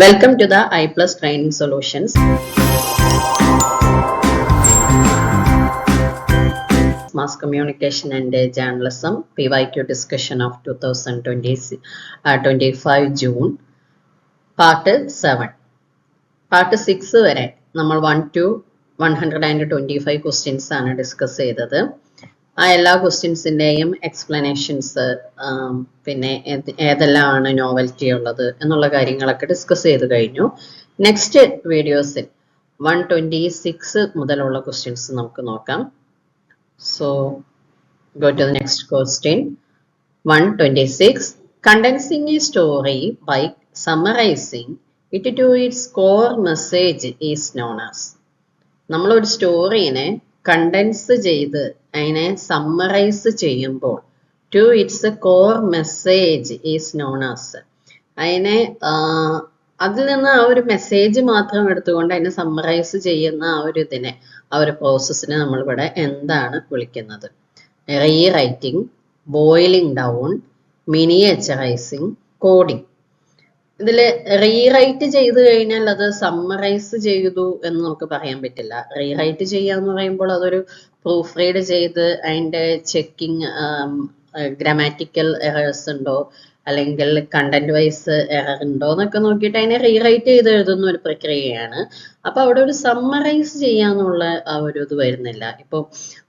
Welcome to the I Plus Training Solutions. Mass Communication and Journalism PYQ discussion of 2025 June. Part 7. Part 6 വരെ നമ്മൾ 1 to 125 questions ആണ് discuss ചെയ്തത്. ആ എല്ലാ ക്വസ്റ്റ്യൻസിൻ്റെയും explanations പിന്നെ ഏതെല്ലാമാണ് നോവൽറ്റി ഉള്ളത് എന്നുള്ള കാര്യങ്ങളൊക്കെ ഡിസ്കസ് ചെയ്ത് കഴിഞ്ഞു. നെക്സ്റ്റ് വീഡിയോസിൽ 126 മുതലുള്ള ക്വസ്റ്റ്യൻസ് നമുക്ക് നോക്കാം. So go to the next question. 126. Condensing a story by summarizing it to its core message is known as. നമ്മളൊരു സ്റ്റോറീനെ കണ്ടൻസ് ചെയ്ത് അതിനെ സമ്മറൈസ് ചെയ്യുമ്പോൾ to its core message is known as, അതിനെ അതിൽ നിന്ന് ആ ഒരു മെസ്സേജ് മാത്രം എടുത്തുകൊണ്ട് അതിനെ സമ്മറൈസ് ചെയ്യുന്ന ആ ഒരു ഇതിനെ, ആ ഒരു പ്രോസസ്സിനെ നമ്മളിവിടെ എന്താണ് വിളിക്കുന്നത്? Rewriting, boiling down, miniaturising, coding. ഇതില് റീറൈറ്റ് ചെയ്ത് കഴിഞ്ഞാൽ അത് സമ്മറൈസ് ചെയ്തു എന്ന് നമുക്ക് പറയാൻ പറ്റില്ല. റീറൈറ്റ് ചെയ്യാന്ന് പറയുമ്പോൾ അതൊരു പ്രൂഫ് റീഡ് ചെയ്ത് അതിന്റെ ചെക്കിങ്, ഗ്രാമാറ്റിക്കൽ എറേഴ്സ് ഉണ്ടോ അല്ലെങ്കിൽ കണ്ടന്റ് വൈസ് എറർ ഉണ്ടോ എന്നൊക്കെ നോക്കിയിട്ട് അതിനെ റീറൈറ്റ് ചെയ്ത് എഴുതുന്ന ഒരു പ്രക്രിയയാണ്. അപ്പൊ അവിടെ ഒരു സമ്മറൈസ് ചെയ്യാന്നുള്ള ആ ഒരു ഇത് വരുന്നില്ല. ഇപ്പൊ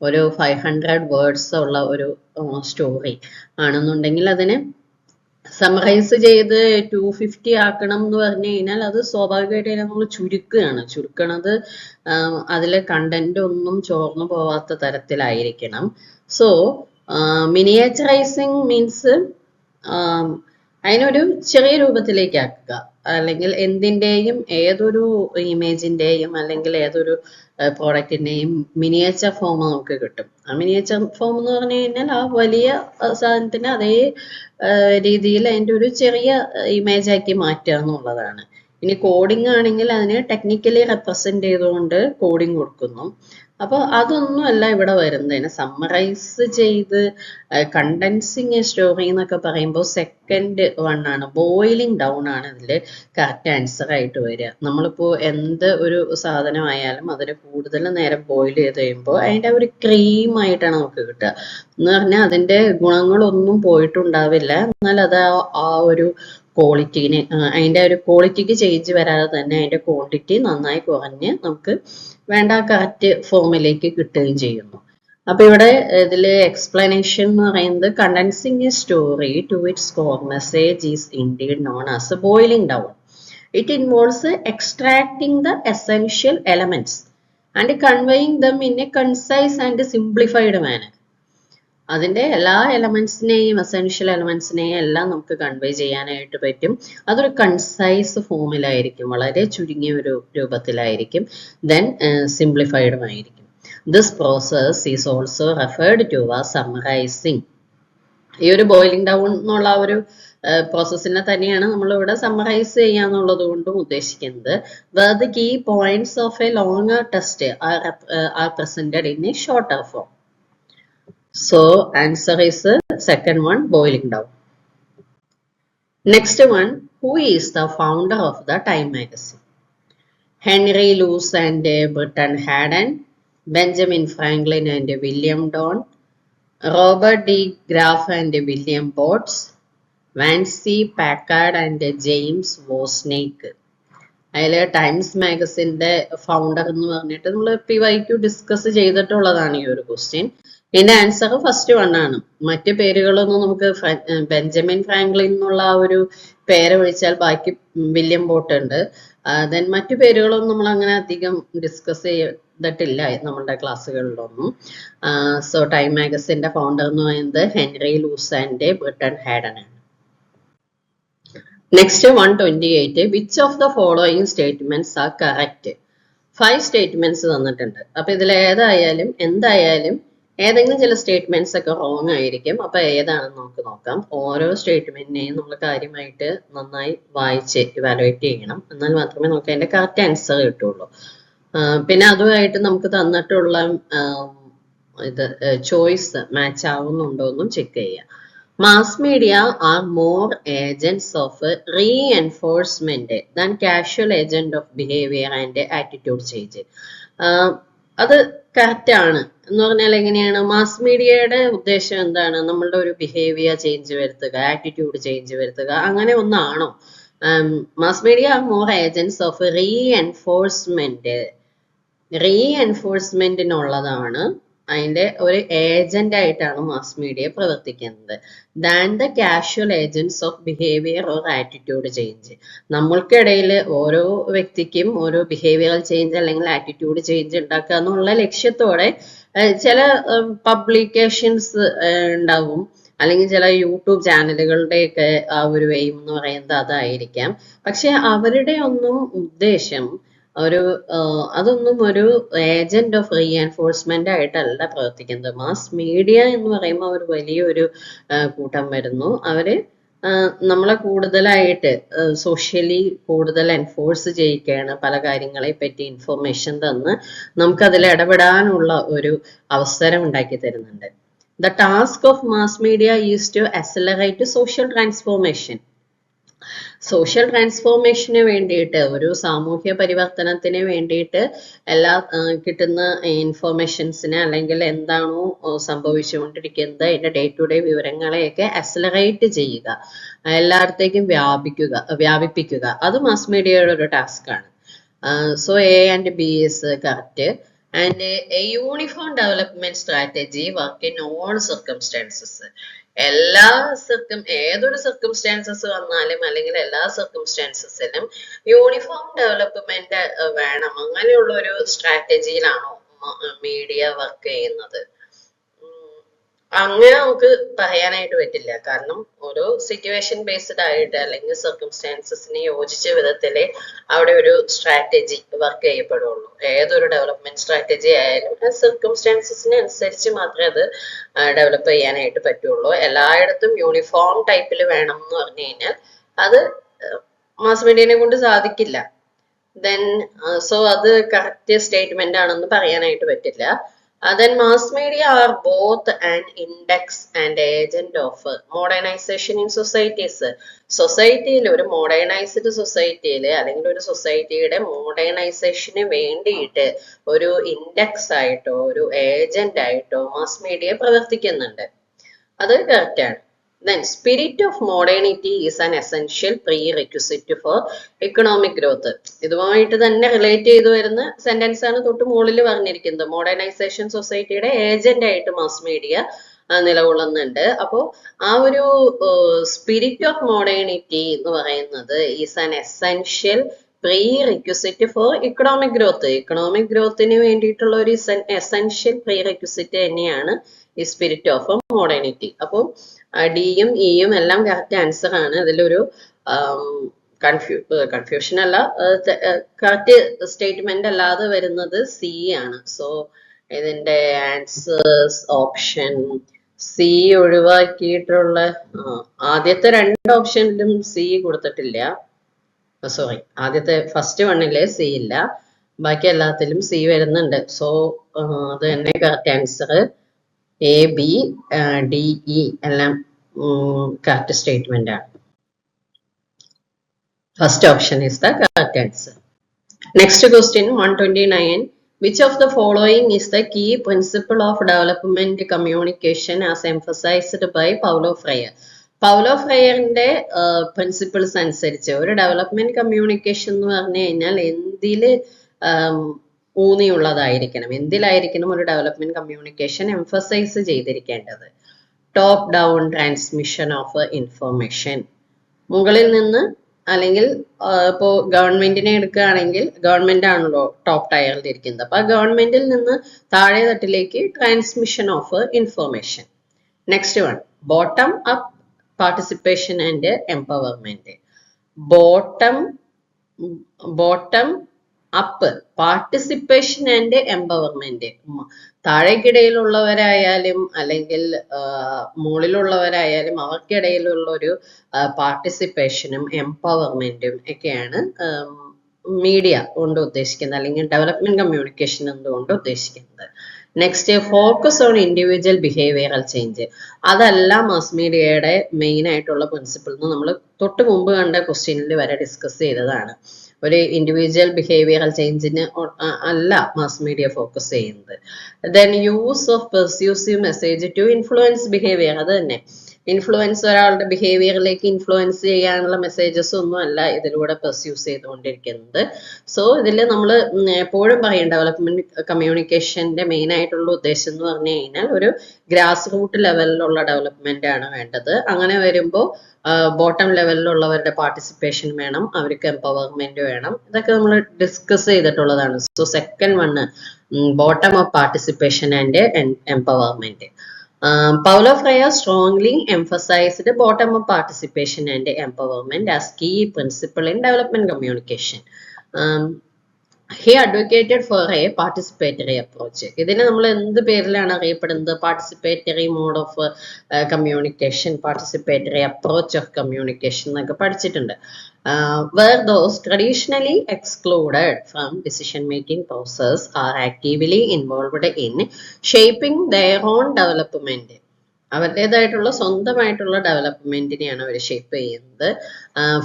ഒരു 500 വേർഡ്സ് ഉള്ള ഒരു സ്റ്റോറി ആണെന്നുണ്ടെങ്കിൽ അതിനെ സമ്മറൈസ് ചെയ്ത് 250 ആക്കണം എന്ന് പറഞ്ഞു കഴിഞ്ഞാൽ അത് സ്വാഭാവികമായിട്ട് നമ്മൾ ചുരുക്കണത് അതിലെ കണ്ടന്റ് ഒന്നും ചോർന്നു പോവാത്ത തരത്തിലായിരിക്കണം. സോ മിനിയേച്ചറൈസിങ് മീൻസ് അതിനൊരു ചെറിയ രൂപത്തിലേക്ക് ആക്കുക, അല്ലെങ്കിൽ എന്തിൻ്റെയും ഏതൊരു ഇമേജിൻ്റെയും അല്ലെങ്കിൽ ഏതൊരു പ്രോഡക്റ്റിൻ്റെയും മിനിയേച്ചർ ഫോം നമുക്ക് കിട്ടും. ആ മിനിയേച്ചർ ഫോം എന്ന് പറഞ്ഞു കഴിഞ്ഞാൽ ആ വലിയ സാധനത്തിന് അതേ രീതിയിൽ അതിൻ്റെ ഒരു ചെറിയ ഇമേജ് ആക്കി മാറ്റുക എന്നുള്ളതാണ്. ഇനി കോഡിംഗ് ആണെങ്കിൽ അതിനെ ടെക്നിക്കലി റെപ്രസെന്റ് ചെയ്തുകൊണ്ട് കോഡിംഗ് കൊടുക്കുന്നു. അപ്പോൾ അതൊന്നുമല്ല ഇവിടെ വരുന്നതിന് സമ്മറൈസ് ചെയ്ത് കണ്ടൻസിങ് എ സ്റ്റോറി എന്നൊക്കെ പറയുമ്പോൾ സെക്കൻഡ് വൺ ആണ്, ബോയിലിംഗ് ഡൗൺ ആണ് ഇതിൽ കറക്റ്റ് ആൻസർ ആയിട്ട് വരിക. നമ്മളിപ്പോൾ എന്ത് ഒരു സാധനമായാലും അതിന് കൂടുതൽ നേരം ബോയിൽ ചെയ്ത് കഴിയുമ്പോൾ അതിൻ്റെ ഒരു ക്രീമായിട്ടാണ് നമുക്ക് കിട്ടുക. എന്ന് പറഞ്ഞാൽ അതിൻ്റെ ഗുണങ്ങളൊന്നും പോയിട്ടുണ്ടാവില്ല, എന്നാൽ അത് ആ ഒരു ക്വാളിറ്റീനെ, അതിൻ്റെ ഒരു ക്വാളിറ്റിക്ക് ചേഞ്ച് വരാതെ തന്നെ അതിൻ്റെ ക്വാണ്ടിറ്റി നന്നായി കുറഞ്ഞ് നമുക്ക് വേണ്ട കറക്റ്റ് ഫോമിലേക്ക് കിട്ടുകയും ചെയ്യുന്നു. അപ്പൊ ഇവിടെ ഇതില് എക്സ്പ്ലനേഷൻ എന്ന് പറയുന്നത് condensing a story to its core message is indeed known as boiling down. It involves extracting the essential elements and conveying them in a concise and simplified manner. അതിന്റെ എല്ലാ എലമെന്റ്സിനെയും എസെൻഷ്യൽ എലമെന്റ്സിനെയും എല്ലാം നമുക്ക് കൺവേ ചെയ്യാനായിട്ട് പറ്റും. അതൊരു concise ഫോമിലായിരിക്കും, വളരെ ചുരുങ്ങിയ ഒരു രൂപത്തിലായിരിക്കും, ദെൻ സിംപ്ലിഫൈഡും ആയിരിക്കും. This process is also referred to as summarising. ഈ ഒരു ബോയിലിംഗ് ഡൗൺ എന്നുള്ള ആ ഒരു പ്രോസസ്സിനെ തന്നെയാണ് നമ്മളിവിടെ സമ്മറൈസ് ചെയ്യാന്നുള്ളത് കൊണ്ടും ഉദ്ദേശിക്കുന്നത്. Where the key points of a longer text are presented in a shorter form. So answer is second one, boiling down. Next one, who is the founder of the Time magazine? Henry Luce and Burton Haddon, Benjamin Franklin and William Donn, Robert D. Graff and William Botts, Vancy Packard and James Wozniak. അതിൽ times മാഗസിൻ്റെ founder എന്ന് പറഞ്ഞിട്ട് നമ്മൾ PYQ discuss ചെയ്തിട്ടുള്ളതാണ് ഈ ഒരു question. ഇതിന്റെ answer first one ആണ്. മറ്റു പേരുകളൊന്നും നമുക്ക് ബെഞ്ചമിൻ ഫ്രാങ്ക്ലിൻ എന്നുള്ള ആ ഒരു പേര് വിളിച്ചാൽ ബാക്കി വില്യം ബോട്ട് ഉണ്ട്. ദെൻ മറ്റു പേരുകളൊന്നും നമ്മൾ അങ്ങനെ അധികം ഡിസ്കസ് ചെയ്തിട്ടില്ല നമ്മളുടെ ക്ലാസ്സുകളിലൊന്നും. സോ ടൈം മാഗസിന്റെ ഫൗണ്ടർ എന്ന് പറയുന്നത് Henry Luce and Burton Hadden ആണ്. Next 128. Which of the following statements are correct? 5 statements തന്നിട്ടുണ്ട്. അപ്പൊ ഇതിൽ എന്തായാലും ഏതെങ്കിലും ചില സ്റ്റേറ്റ്മെന്റ്സ് ഒക്കെ റോങ് ആയിരിക്കും. അപ്പൊ ഏതാണെന്ന് നമുക്ക് നോക്കാം. ഓരോ സ്റ്റേറ്റ്മെന്റിനെയും നമ്മൾ കാര്യമായിട്ട് നന്നായി വായിച്ച് ഇവാലുവേറ്റ് ചെയ്യണം, എന്നാൽ മാത്രമേ നമുക്ക് അതിന്റെ കറക്റ്റ് ആൻസർ കിട്ടുള്ളൂ. പിന്നെ അതുമായിട്ട് നമുക്ക് തന്നിട്ടുള്ള ഇത് ചോയ്സ് മാച്ച് ആവുന്നുണ്ടോ എന്നും ചെക്ക് ചെയ്യാം. Mass media are more agents of reinforcement than casual agent of behavior and attitude change. അത് കറക്റ്റ് ആണ് എന്ന് പറഞ്ഞാൽ എങ്ങനെയാണ്? മാസ് മീഡിയയുടെ ഉദ്ദേശം എന്താണ്? നമ്മളുടെ ഒരു ബിഹേവിയർ ചേഞ്ച് വരുത്തുക, ആറ്റിറ്റ്യൂഡ് ചേഞ്ച് വരുത്തുക, അങ്ങനെ ഒന്നാണോ? Mass media are more agents of റീഎൻഫോഴ്സ്മെന്റിനുള്ളതാണ്, അതിന്റെ ഒരു ഏജന്റ് ആയിട്ടാണ് മാസ് മീഡിയ പ്രവർത്തിക്കുന്നത്. Than the causal agents of behaviour or attitude change. നമ്മൾക്കിടയിൽ ഓരോ വ്യക്തിക്കും ഓരോ ബിഹേവിയറൽ ചേഞ്ച് അല്ലെങ്കിൽ ആറ്റിറ്റ്യൂഡ് ചേഞ്ച് ഉണ്ടാക്കുക എന്നുള്ള ലക്ഷ്യത്തോടെ ചില പബ്ലിക്കേഷൻസ് ഉണ്ടാവും, അല്ലെങ്കിൽ ചില യൂട്യൂബ് ചാനലുകളുടെയൊക്കെ ആ ഒരു എയിം എന്ന് പറയുന്നത് അതായിരിക്കാം. പക്ഷെ അവരുടെ ഒന്നും ഉദ്ദേശം ഒരു അതൊന്നും ഒരു ഏജന്റ് ഓഫ് റീഎൻഫോഴ്സ്മെന്റ് ആയിട്ടല്ല പ്രവർത്തിക്കുന്നത്. മാസ് മീഡിയ എന്ന് പറയുമ്പോൾ ഒരു വലിയൊരു കൂട്ടം വരുന്നു. അവര് നമ്മളെ കൂടുതലായിട്ട് സോഷ്യലി കൂടുതൽ എൻഫോഴ്സ് ചെയ്യിക്കുകയാണ്. പല കാര്യങ്ങളെ പറ്റി ഇൻഫർമേഷൻ തന്ന് നമുക്കതിൽ ഇടപെടാനുള്ള ഒരു അവസരം ഉണ്ടാക്കി തരുന്നുണ്ട്. The task of mass media is to accelerate social transformation. Social ട്രാൻസ്ഫോർമേഷന് വേണ്ടിയിട്ട്, ഒരു സാമൂഹ്യ പരിവർത്തനത്തിന് വേണ്ടിയിട്ട് എല്ലാ കിട്ടുന്ന ഇൻഫർമേഷൻസിനെ അല്ലെങ്കിൽ എന്താണോ സംഭവിച്ചുകൊണ്ടിരിക്കുന്നത് അതിന്റെ ഡേ ടു ഡേ വിവരങ്ങളെയൊക്കെ അക്സലറേറ്റ് ചെയ്യുക, എല്ലായിടത്തേക്കും വ്യാപിപ്പിക്കുക, അത് മാസ് മീഡിയയുടെ ഒരു ടാസ്ക് ആണ്. So A and B is correct. And A uniform development strategy work in all circumstances. ഏതൊരു സർക്കംസ്റ്റാൻസസ് വന്നാലും അല്ലെങ്കിൽ എല്ലാ സർക്കംസ്റ്റാൻസസിലും യൂണിഫോം ഡെവലപ്മെന്റ് വേണം. അങ്ങനെയുള്ള ഒരു സ്ട്രാറ്റജിയിലാണോ മീഡിയ വർക്ക് ചെയ്യുന്നത്? അങ്ങനെ നമുക്ക് പറയാനായിട്ട് പറ്റില്ല. കാരണം ഓരോ സിറ്റുവേഷൻ ബേസ്ഡ് ആയിട്ട് അല്ലെങ്കിൽ സർക്കംസ്റ്റാൻസസിന് യോജിച്ച വിധത്തില് അവിടെ ഒരു സ്ട്രാറ്റജി വർക്ക് ചെയ്യപ്പെടുള്ളൂ. ഏതൊരു ഡെവലപ്മെന്റ് സ്ട്രാറ്റജി ആയാലും സർക്കംസ്റ്റാൻസസിന് അനുസരിച്ച് മാത്രമേ അത് ഡെവലപ്പ് ചെയ്യാനായിട്ട് പറ്റുള്ളൂ. എല്ലായിടത്തും യൂണിഫോം ടൈപ്പിൽ വേണം എന്ന് പറഞ്ഞു കഴിഞ്ഞാൽ അത് മാസ് മീഡിയനെ കൊണ്ട് സാധിക്കില്ല. ദെൻ സോ അത് കറക്റ്റ് സ്റ്റേറ്റ്മെന്റ് ആണെന്ന് പറയാനായിട്ട് പറ്റില്ല. Then mass media are both an index and agent of modernization in societies. സൊസൈറ്റിയിൽ, ഒരു മോഡേണൈസ്ഡ് സൊസൈറ്റിയിൽ അല്ലെങ്കിൽ ഒരു സൊസൈറ്റിയുടെ മോഡേണൈസേഷന് വേണ്ടിയിട്ട് ഒരു ഇൻഡെക്സ് ആയിട്ടോ ഒരു ഏജന്റ് ആയിട്ടോ മാസ് മീഡിയ പ്രവർത്തിക്കുന്നുണ്ട്. അത് കറക്റ്റാണ്. Then spirit of modernity is an essential prerequisite for economic growth. ഇതുമായിട്ട് തന്നെ റിലേറ്റ് ചെയ്തു വരുന്ന സെന്റൻസ് ആണ് തൊട്ട് മുകളിൽ പറഞ്ഞിരിക്കുന്നത്. മോഡേണൈസേഷൻ സൊസൈറ്റിയുടെ ഏജന്റ് ആയിട്ട് മാസ് മീഡിയ നിലകൊള്ളുന്നുണ്ട്. അപ്പോൾ ആ ഒരു സ്പിരിറ്റ് ഓഫ് മോഡേണിറ്റി എന്ന് പറയുന്നത് is an essential prerequisite for economic growth. Economic ഗ്രോത്തിന് വേണ്ടിയിട്ടുള്ള ഒരു എസെൻഷ്യൽ പ്രീ റിക്വസിറ്റ് തന്നെയാണ് ഈ സ്പിരിറ്റ് ഓഫ് മോഡേണിറ്റി. അപ്പോൾ ഡിയും ഇയും എല്ലാം കറക്റ്റ് ആൻസർ ആണ്. അതിലൊരു കൺഫ്യൂഷൻ അല്ല, കറക്റ്റ് സ്റ്റേറ്റ്മെന്റ് അല്ലാതെ വരുന്നത് സി ആണ്. സോ ഇതിന്റെ ആൻസേഴ്സ് ഓപ്ഷൻ സി ഒഴിവാക്കിയിട്ടുള്ള ആദ്യത്തെ രണ്ട് ഓപ്ഷനിലും സി കൊടുത്തിട്ടില്ല. സോറി, ആദ്യത്തെ ഫസ്റ്റ് വണ്ണിലെ സി ഇല്ല, ബാക്കി എല്ലാത്തിലും സി വരുന്നുണ്ട്. സോ അത് തന്നെ correct answer. A B D E എല്ലാം കറക്റ്റ് സ്റ്റേറ്റ്മെന്റ് ആണ്. First option is the correct answer. Next question 129. Which of the following is the key principle of development communication as emphasized by Paulo Freire? Paulo ഫ്രയറിന്റെ principles അനുസരിച്ച് ഒരു development communication എന്ന് പറഞ്ഞു കഴിഞ്ഞാൽ എന്തില് ഊന്നിയുള്ളതായിരിക്കണം, എന്തിലായിരിക്കണം ഒരു ഡെവലപ്മെന്റ് കമ്മ്യൂണിക്കേഷൻ എംഫസൈസ് ചെയ്തിരിക്കേണ്ടത്? Top down transmission of information. മുകളിൽ നിന്ന്, അല്ലെങ്കിൽ ഇപ്പോൾ ഗവൺമെന്റിനെ എടുക്കുകയാണെങ്കിൽ ഗവൺമെന്റ് ആണല്ലോ ടോപ്പ് ടയറിൽ ഇരിക്കുന്നത്. അപ്പൊ ആ ഗവൺമെന്റിൽ നിന്ന് താഴെ തട്ടിലേക്ക് transmission of information. Next one, bottom up participation and empowerment. Bottom up participation and empowerment. താഴേക്കിടയിലുള്ളവരായാലും അല്ലെങ്കിൽ മുകളിലുള്ളവരായാലും അവർക്കിടയിലുള്ള ഒരു പാർട്ടിസിപ്പേഷനും എംപവർമെന്റും ഒക്കെയാണ് മീഡിയ കൊണ്ട് ഉദ്ദേശിക്കുന്നത്, അല്ലെങ്കിൽ ഡെവലപ്മെന്റ് കമ്മ്യൂണിക്കേഷൻ എന്തുകൊണ്ട് ഉദ്ദേശിക്കുന്നത്. Next focus on individual behavioural change. അതല്ല മാസ് മീഡിയയുടെ മെയിൻ ആയിട്ടുള്ള പ്രിൻസിപ്പിൾ എന്ന് നമ്മൾ തൊട്ട് മുമ്പ് കണ്ട ക്വസ്റ്റ്യനിൽ വരെ ഡിസ്കസ് ചെയ്തതാണ്. ഒരു ഇൻഡിവിജ്വൽ ബിഹേവിയറൽ ചേഞ്ചിന് അല്ല മാസ് മീഡിയ ഫോക്കസ് ചെയ്യുന്നത്. Then use of persuasive message to influence behaviour. അത് തന്നെ, ഇൻഫ്ലുവൻസ്, ഒരാളുടെ ബിഹേവിയറിലേക്ക് ഇൻഫ്ലുവൻസ് ചെയ്യാനുള്ള മെസ്സേജസ് ഒന്നും അല്ല ഇതിലൂടെ പെർസ്യൂസ് ചെയ്തുകൊണ്ടിരിക്കുന്നത്. സോ ഇതിൽ നമ്മൾ എപ്പോഴും പറയും ഡെവലപ്മെന്റ് കമ്മ്യൂണിക്കേഷന്റെ മെയിൻ ആയിട്ടുള്ള ഉദ്ദേശം എന്ന് പറഞ്ഞു കഴിഞ്ഞാൽ ഒരു ഗ്രാസ് റൂട്ട് ലെവലിലുള്ള ഡെവലപ്മെന്റ് ആണ് വേണ്ടത്. അങ്ങനെ വരുമ്പോൾ ബോട്ടം ലെവലിലുള്ളവരുടെ പാർട്ടിസിപ്പേഷൻ വേണം, അവർക്ക് എംപവർമെന്റ് വേണം. ഇതൊക്കെ നമ്മൾ ഡിസ്കസ് ചെയ്തിട്ടുള്ളതാണ്. So second one bottom of participation and empowerment. Paulo Freire strongly emphasized bottom-up participation and empowerment as key principle in development communication. He advocated for a participatory approach. ഇതിനെ നമ്മൾ എന്ത് പേരിലാണ് അറിയപ്പെടുന്നത്? Participatory mode of communication, participatory approach of communication എന്നൊക്കെ പഠിച്ചിട്ടുണ്ട്. Where those traditionally excluded from decision-making process are actively involved in shaping their own development. അവരുടേതായിട്ടുള്ള സ്വന്തമായിട്ടുള്ള ഡെവലപ്മെന്റിനെയാണ് അവർ ഷേപ്പ് ചെയ്യുന്നത്.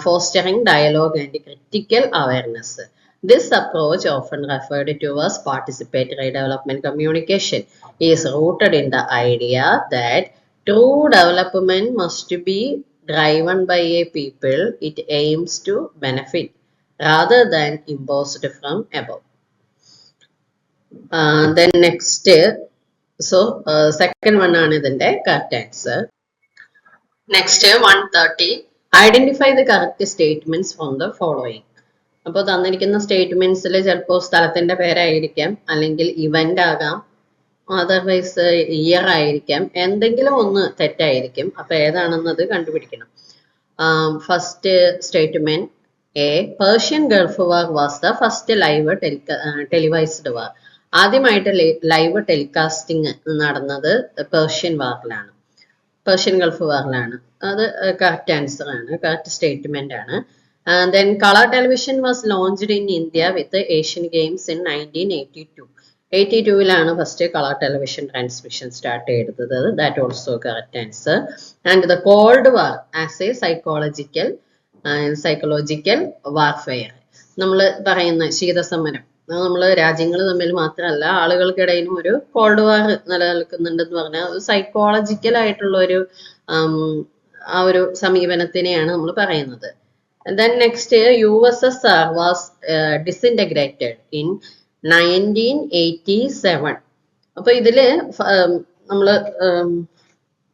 Fostering dialogue and critical awareness. This approach, often referred to as participatory development communication, is rooted in the idea that true development must be driven by a people it aims to benefit rather than imposed from above. Then next, second one ആണ് ഇതിന്റെ correct answer. Next 130, identify the correct statements from the following. അപ്പോൾ തന്നിരിക്കുന്ന സ്റ്റേറ്റ്മെന്റ്സിൽ ചിലപ്പോൾ സ്ഥലത്തിന്റെ പേരായിരിക്കാം, അല്ലെങ്കിൽ event ആകാം, otherwise year ആയിരിക്കാം, എന്തെങ്കിലും ഒന്ന് തെറ്റായിരിക്കും. അപ്പൊ ഏതാണെന്നത് കണ്ടുപിടിക്കണം. First statement A, Persian Gulf war was the first live televised war. ആദ്യമായിട്ട് ലൈവ് ടെലികാസ്റ്റിംഗ് നടന്നത് പേർഷ്യൻ വാറിലാണ്, പേർഷ്യൻ ഗൾഫ് വാറിലാണ്. അത് കറക്റ്റ് ആൻസർ ആണ്, കറക്റ്റ് സ്റ്റേറ്റ്മെന്റ് ആണ്. Then color television was launched in India with the Asian Games in 1982. 82-ലാണ് first colour television transmission start ചെയ്തത്. That also correct answer. And the cold war as a psychological warfare. നമ്മൾ പറയുന്ന ശീതസമരം, നമ്മൾ രാജ്യങ്ങൾ തമ്മിൽ മാത്രമല്ല ആളുകൾക്കിടയിലും ഒരു കോൾഡ് വാർ നിലനിൽക്കുന്നുണ്ടെന്ന് പറഞ്ഞാൽ സൈക്കോളജിക്കൽ ആയിട്ടുള്ള ഒരു ആ ഒരു സമീപനത്തിനെയാണ് നമ്മൾ പറയുന്നത്. And then next, USSR was disintegrated in 1987. അപ്പോൾ ഇതില് നമ്മൾ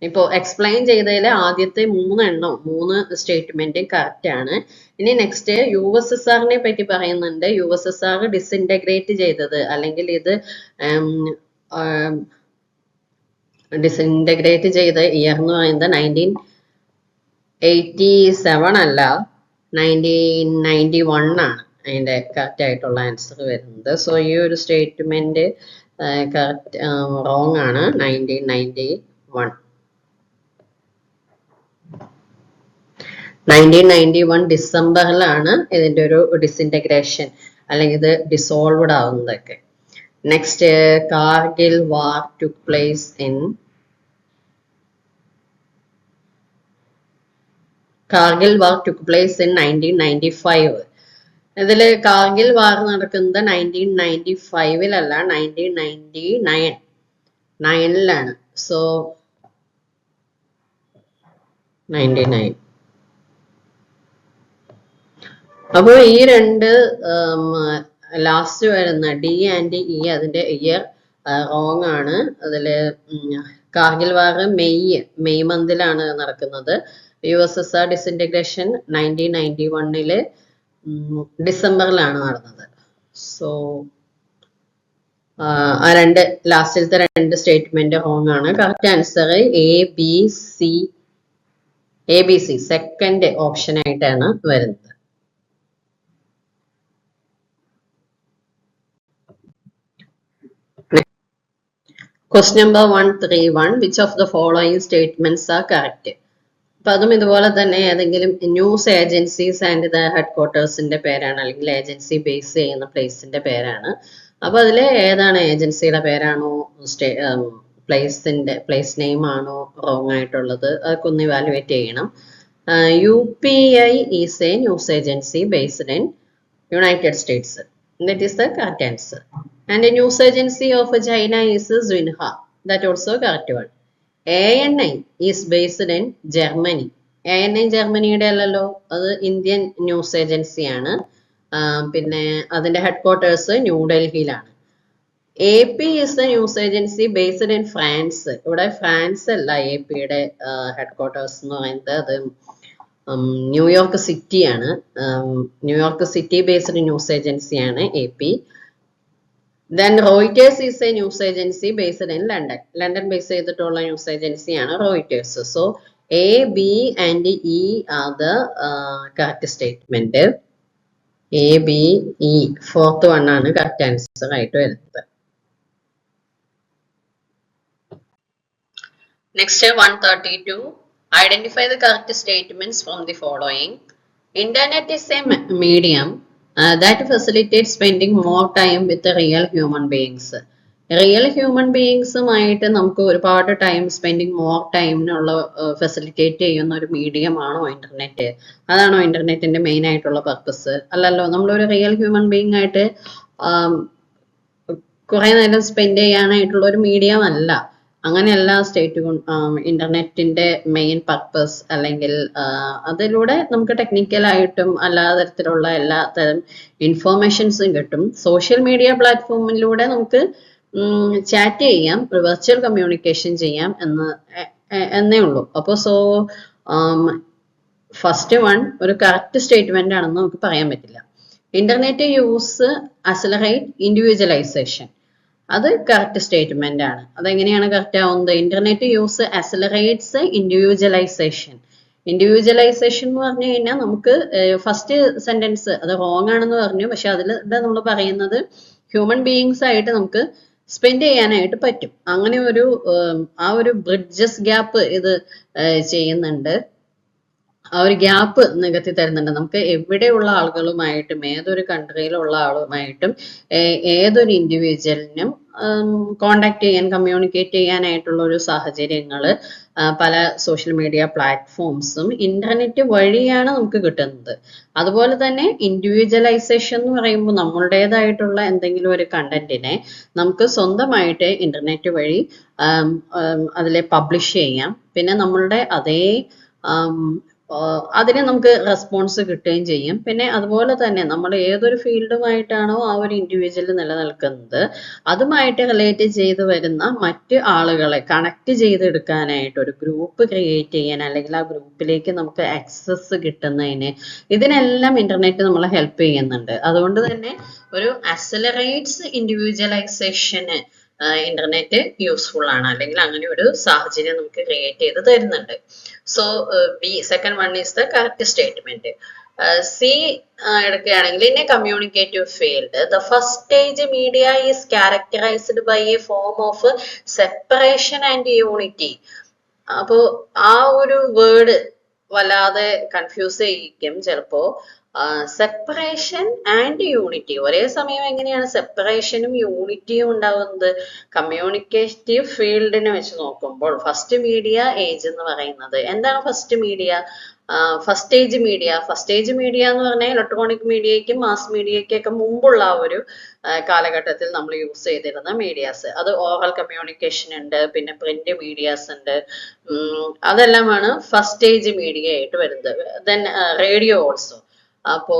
ഇപ്പോൾ എക്സ്പ്ലെയിൻ ചെയ്തതിൽ ആദ്യത്തെ മൂന്ന് സ്റ്റേറ്റ്മെന്റ് കറക്റ്റ് ആണ്. ഇനി നെക്സ്റ്റ് USSRനെ പറ്റി പറയുന്നുണ്ട്. USSR ഡിസിൻറ്റഗ്രേറ്റ് ചെയ്തത്, അല്ലെങ്കിൽ ഇത് ഡിസിൻറ്റഗ്രേറ്റ് ചെയ്ത ഇയർ എന്ന് പറയുന്നത് 1987 അല്ല, 1991 ആണ് അതിന്റെ കറക്റ്റ് ആയിട്ടുള്ള ആൻസർ വരുന്നത്. സോ ഈ ഒരു സ്റ്റേറ്റ്മെന്റ് കറക്റ്റ് റോങ് ആണ്. 1991 ഡിസംബറിലാണ് ഇതിന്റെ ഒരു ഡിസിൻറ്റഗ്രേഷൻ അല്ലെങ്കിൽ ഇത് ഡിസോൾവ്ഡ് ആവുന്നതൊക്കെ. Next, Kargil war took place in Kargil war took place in 1995. ഇതില് കാർഗിൽ വാർ നടക്കുന്നത് 1995-ലല്ല, 1999-ലാണ്. സോ 99. അപ്പോൾ ഈ രണ്ട് ലാസ്റ്റ് വരുന്ന ഡി ആൻഡ് ഇ, അതിന്റെ ഇയർ റോങ് ആണ്. അതില് കാർഗിൽ വാർ മെയ് മന്തിലാണ് നടക്കുന്നത്. USSR ഡിസിൻറ്റഗ്രേഷൻ 1991-ല് ഡിസംബറിലാണ് നടന്നത്. സോ ആ രണ്ട് ലാസ്റ്റിലത്തെ രണ്ട് സ്റ്റേറ്റ്മെന്റ് റോങ് ആണ്. Correct answer A B C second option ആയിട്ടാണ് വരുന്നത്. Question number 131, which of the following statements are correct? അപ്പൊ അതും ഇതുപോലെ തന്നെ ഏതെങ്കിലും ന്യൂസ് ഏജൻസീസ് ആൻഡ് ദ ഹെഡ് ക്വാർട്ടേഴ്സിന്റെ പേരാണ്, അല്ലെങ്കിൽ ഏജൻസി ബേസ് ചെയ്യുന്ന പ്ലേസിന്റെ പേരാണ്. അപ്പൊ അതിൽ ഏതാണ് ഏജൻസിയുടെ പേരാണോ പ്ലേസ് നെയിം ആണോ റോങ് ആയിട്ടുള്ളത്, അതൊക്കെ ഒന്ന് ഇവാലുവേറ്റ് ചെയ്യണം. UPI is A news agency based in United States. That is the correct answer. And a news agency of China is Xinhua. That also correct one. ANI is based in Germany. ANI ജർമ്മനിയുടെ അല്ലല്ലോ, അത് Indian news ഏജൻസിയാണ്. പിന്നെ അതിന്റെ headquarters ന്യൂഡൽഹിയിലാണ്. AP is the news agency based in France. ഇവിടെ France അല്ല APയുടെ ഹെഡ്ക്വാർട്ടേഴ്സ് എന്ന് പറയുന്നത്, അത് ന്യൂയോർക്ക് സിറ്റിയാണ്. ന്യൂയോർക്ക് സിറ്റി ബേസ്ഡ് ന്യൂസ് ഏജൻസിയാണ് AP. Then Reuters is a news agency based in London. London based ചെയ്തിട്ടുള്ള ന്യൂസ് ഏജൻസിയാണ് Reuters. So A, B and E are the correct statement. A, B, E. Fourth one ആണ് correct answer ആയിട്ട് വരുന്നത്. Next 132. Identify the correct statements from the following. Internet is a medium that facilitates spending more time with the real human beings. Real human ബീയിങ്സുമായിട്ട് നമുക്ക് ഒരുപാട് time spending more ടൈമിനുള്ള facilitate ചെയ്യുന്ന ഒരു medium ആണോ internet? അതാണോ ഇന്റർനെറ്റിന്റെ മെയിൻ ആയിട്ടുള്ള പർപ്പസ്? അല്ലല്ലോ. നമ്മളൊരു റിയൽ ഹ്യൂമൻ ബീയിങ് ആയിട്ട് കുറെ നേരം സ്പെൻഡ് ചെയ്യാനായിട്ടുള്ള ഒരു മീഡിയം അല്ല. അങ്ങനെയല്ല ഇന്റർനെറ്റിന്റെ മെയിൻ പർപ്പസ്. അല്ലെങ്കിൽ അതിലൂടെ നമുക്ക് ടെക്നിക്കലായിട്ടും എല്ലാ തരത്തിലുള്ള എല്ലാ തരം ഇൻഫോർമേഷൻസും കിട്ടും. സോഷ്യൽ മീഡിയ പ്ലാറ്റ്ഫോമിലൂടെ നമുക്ക് ചാറ്റ് ചെയ്യാം, വെർച്വൽ കമ്മ്യൂണിക്കേഷൻ ചെയ്യാം എന്നേ ഉള്ളൂ. അപ്പോൾ ഫസ്റ്റ് വൺ ഒരു കറക്റ്റ് സ്റ്റേറ്റ്മെന്റ് ആണെന്ന് നമുക്ക് പറയാൻ പറ്റില്ല. ഇന്റർനെറ്റ് യൂസ് അക്സലറേറ്റ് ഇൻഡിവിജ്വലൈസേഷൻ, അത് കറക്റ്റ് സ്റ്റേറ്റ്മെന്റ് ആണ്. അതെങ്ങനെയാണ് കറക്റ്റ് ആവുന്നത്? Internet use accelerates individualisation. Individualisation എന്ന് പറഞ്ഞു കഴിഞ്ഞാൽ നമുക്ക് ഫസ്റ്റ് സെന്റൻസ് അത് റോങ് ആണെന്ന് പറഞ്ഞു, പക്ഷെ അതിലൂടെ നമ്മൾ പറയുന്നത് ഹ്യൂമൻ ബീയിങ്സ് ആയിട്ട് നമുക്ക് സ്പെൻഡ് ചെയ്യാനായിട്ട് പറ്റും. അങ്ങനെ ആ ഒരു ബ്രിഡ്ജസ് ഗ്യാപ്പ് ഇത് ചെയ്യുന്നുണ്ട്. ആ ഒരു ഗ്യാപ്പ് നികത്തി തരുന്നുണ്ട്. നമുക്ക് എവിടെയുള്ള ആളുകളുമായിട്ടും ഏതൊരു കൺട്രിയിലുള്ള ആളുമായിട്ടും ഏതൊരു ഇൻഡിവിജ്വലിനും കോണ്ടാക്ട് ചെയ്യാൻ, കമ്മ്യൂണിക്കേറ്റ് ചെയ്യാനായിട്ടുള്ള ഒരു സാഹചര്യങ്ങൾ പല സോഷ്യൽ മീഡിയ പ്ലാറ്റ്ഫോംസും ഇന്റർനെറ്റ് വഴിയാണ് നമുക്ക് കിട്ടുന്നത്. അതുപോലെ തന്നെ ഇൻഡിവിജ്വലൈസേഷൻ എന്ന് പറയുമ്പോൾ നമ്മളുടേതായിട്ടുള്ള എന്തെങ്കിലും ഒരു കണ്ടന്റിനെ നമുക്ക് സ്വന്തമായിട്ട് ഇന്റർനെറ്റ് വഴി അതിലെ പബ്ലിഷ് ചെയ്യാം. പിന്നെ നമ്മളുടെ അതേ അതിന് നമുക്ക് റെസ്പോൺസ് കിട്ടുകയും ചെയ്യും. പിന്നെ അതുപോലെ തന്നെ നമ്മൾ ഏതൊരു ഫീൽഡുമായിട്ടാണോ ആ ഒരു ഇൻഡിവിജ്വൽ നിലനിൽക്കുന്നത് അതുമായിട്ട് റിലേറ്റ് ചെയ്ത് വരുന്ന മറ്റ് ആളുകളെ കണക്ട് ചെയ്തെടുക്കാനായിട്ട് ഒരു ഗ്രൂപ്പ് ക്രിയേറ്റ് ചെയ്യാൻ, അല്ലെങ്കിൽ ആ ഗ്രൂപ്പിലേക്ക് നമുക്ക് ആക്സസ് കിട്ടുന്നതിന്, ഇതിനെല്ലാം ഇന്റർനെറ്റ് നമ്മളെ ഹെൽപ്പ് ചെയ്യുന്നുണ്ട്. അതുകൊണ്ട് തന്നെ ഒരു അക്സലറേറ്റ്സ് ഇൻഡിവിജ്വലൈസേഷന് ഇന്റർനെറ്റ് യൂസ്ഫുൾ ആണ്, അല്ലെങ്കിൽ അങ്ങനെ ഒരു സാഹചര്യം നമുക്ക് ക്രിയേറ്റ് ചെയ്ത് തരുന്നുണ്ട്. So B, second one is the correct statement. C എടുക്കുകയാണെങ്കിൽ in a communicative field the first stage media is characterised by a form of separation and unity. അപ്പോ ആ ഒരു വേർഡ് വല്ലാതെ കൺഫ്യൂസ് ചെയ്യിക്കും ചിലപ്പോ. സെപ്പറേഷൻ ആൻഡ് യൂണിറ്റി, ഒരേ സമയം എങ്ങനെയാണ് സെപ്പറേഷനും യൂണിറ്റിയും ഉണ്ടാവുന്നത്? കമ്മ്യൂണിക്കേറ്റീവ് ഫീൽഡിനെ വെച്ച് നോക്കുമ്പോൾ ഫസ്റ്റ് മീഡിയ ഏജ് എന്ന് പറയുന്നത് എന്താണ്? First media, first age media. First age media എന്ന് പറഞ്ഞാൽ ഇലക്ട്രോണിക് മീഡിയയ്ക്കും മാസ് മീഡിയയ്ക്കൊക്കെ മുമ്പുള്ള ആ ഒരു കാലഘട്ടത്തിൽ നമ്മൾ യൂസ് ചെയ്തിരുന്ന മീഡിയാസ്. അത് ഓറൽ കമ്മ്യൂണിക്കേഷൻ ഉണ്ട്, പിന്നെ പ്രിന്റ് മീഡിയാസ് ഉണ്ട്. അതെല്ലാമാണ് ഫസ്റ്റ് ഏജ് മീഡിയ ആയിട്ട് വരുന്നത്. Then radio also. അപ്പോ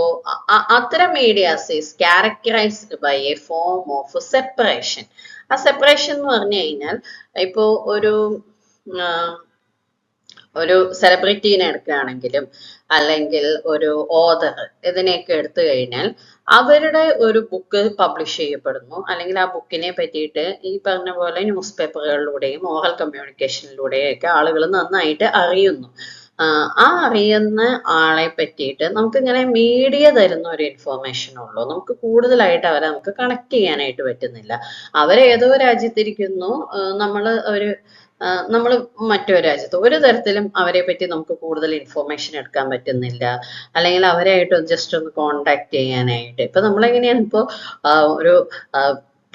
അത്തരം medias is characterised by a form of separation. ആ സെപ്പറേഷൻ എന്ന് പറഞ്ഞു കഴിഞ്ഞാൽ ഇപ്പോ ഒരു സെലിബ്രിറ്റീനെ എടുക്കുകയാണെങ്കിലും അല്ലെങ്കിൽ ഒരു ഓതർ, ഇതിനെയൊക്കെ എടുത്തു കഴിഞ്ഞാൽ അവരുടെ ഒരു ബുക്ക് പബ്ലിഷ് ചെയ്യപ്പെടുന്നു, അല്ലെങ്കിൽ ആ ബുക്കിനെ പറ്റിയിട്ട് ഈ പറഞ്ഞ പോലെ ന്യൂസ് പേപ്പറുകളിലൂടെയും ഓറൽ കമ്മ്യൂണിക്കേഷനിലൂടെയും ഒക്കെ ആളുകൾ നന്നായിട്ട് അറിയുന്നു. ആ അറിയുന്ന ആളെ പറ്റിയിട്ട് നമുക്ക് ഇങ്ങനെ മീഡിയ തരുന്ന ഒരു ഇൻഫോർമേഷൻ ഉള്ളൂ. നമുക്ക് കൂടുതലായിട്ട് അവരെ നമുക്ക് കണക്ട് ചെയ്യാനായിട്ട് പറ്റുന്നില്ല. അവരേതോ രാജ്യത്തിരിക്കുന്നു, നമ്മൾ മറ്റൊരു രാജ്യത്ത്, ഒരു തരത്തിലും അവരെ പറ്റി നമുക്ക് കൂടുതൽ ഇൻഫോർമേഷൻ എടുക്കാൻ പറ്റുന്നില്ല, അല്ലെങ്കിൽ അവരായിട്ട് ജസ്റ്റ് ഒന്ന് കോണ്ടാക്ട് ചെയ്യാനായിട്ട്. ഇപ്പൊ നമ്മളെങ്ങനെയാണ്, ഇപ്പോൾ ഒരു